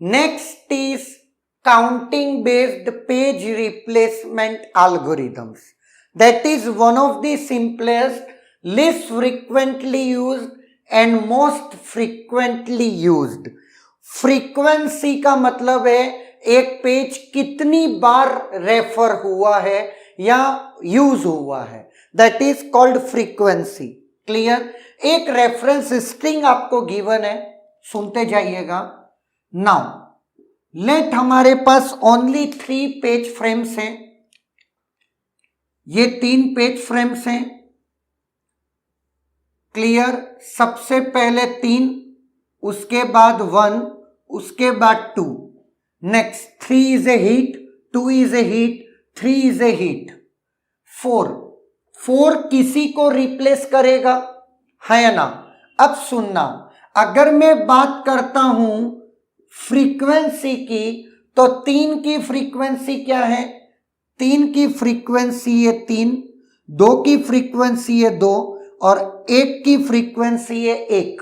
Next is counting based page replacement algorithms. That is one of the simplest, least frequently used and most frequently used. Frequency का मतलब है एक page कितनी बार refer हुआ है या यूज हुआ है, that is called frequency. Clear? एक रेफरेंस स्ट्रिंग आपको गिवन है, सुनते जाइएगा। नाउ लेट हमारे पास ओनली 3 पेज फ्रेम्स हैं, ये 3 पेज फ्रेम्स हैं। क्लियर? सबसे पहले 3, उसके बाद 1, उसके बाद 2। Next 3 is a heat, 2 is a heat, 3 is a heat, 4 किसी को रिप्लेस करेगा, है या ना? अब सुनना, अगर मैं बात करता हूं फ्रीक्वेंसी की, तो 3 की फ्रीक्वेंसी क्या है? 3 की फ्रीक्वेंसी है 3, 2 की फ्रीक्वेंसी है 2 और 1 की फ्रीक्वेंसी है 1।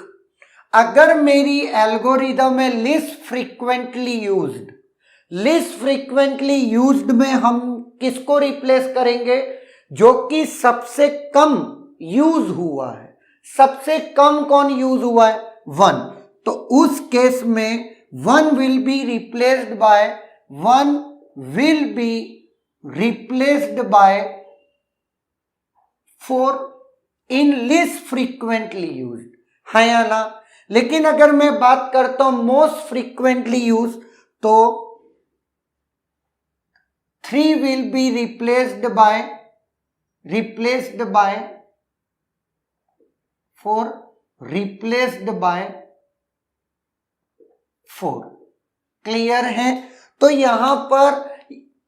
अगर मेरी एल्गोरिदम है list frequently used, list frequently used में हम किसको रिप्लेस करेंगे? जो कि सबसे कम यूज हुआ है। सबसे कम कौन यूज हुआ है? 1। तो उस केस में 1 will be replaced by 4 in list frequently used, है या ना? लेकिन अगर मैं बात करता हूं मोस्ट फ्रीक्वेंटली यूज, तो 3 will be replaced by 4, replaced by 4। Clear है? तो यहां पर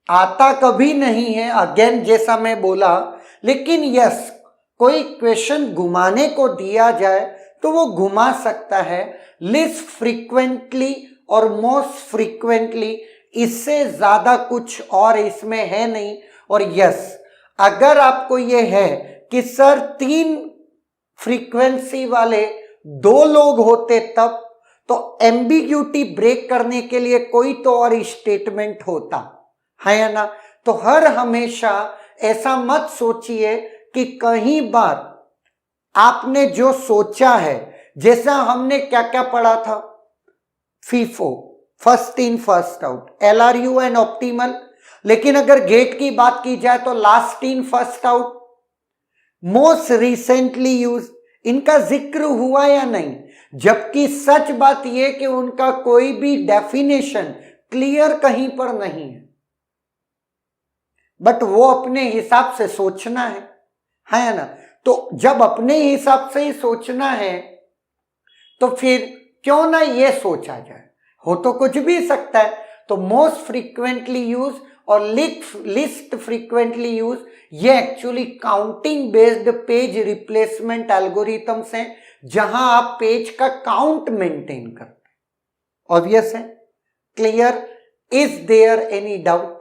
आता कभी नहीं है, अगेन जैसा मैं बोला, लेकिन यस, कोई क्वेश्चन घुमाने को दिया जाए तो वो घुमा सकता है लिस्ट फ्रीक्वेंटली और मोस्ट फ्रीक्वेंटली, इससे ज्यादा कुछ और इसमें है नहीं। और यस, अगर आपको ये है कि सर 3 फ्रीक्वेंसी वाले 2 लोग होते तब, तो एम्बिग्यूटी ब्रेक करने के लिए कोई तो और स्टेटमेंट होता, है या ना? तो हर हमेशा ऐसा मत सोचिए कि कहीं बार आपने जो सोचा है, जैसा हमने क्या क्या पढ़ा था, FIFO, first in first out, LRU and optimal. लेकिन अगर गेट की बात की जाए तो last in first out, most recently use, इनका जिक्र हुआ या नहीं? जबकि सच बात यह कि उनका कोई भी डेफिनेशन क्लियर कहीं पर नहीं है, बट वो अपने हिसाब से सोचना है ना? तो जब अपने हिसाब से ही सोचना है, तो फिर क्यों ना ये सोचा जाए, हो तो कुछ भी सकता है। तो मोस्ट फ्रीक्वेंटली यूज और लिस्ट फ्रीक्वेंटली यूज, ये actually counting based page replacement algorithms हैं, जहां आप पेज का काउंट मेंटेन करते हैं। ऑब्वियस है? Clear? Is there any doubt?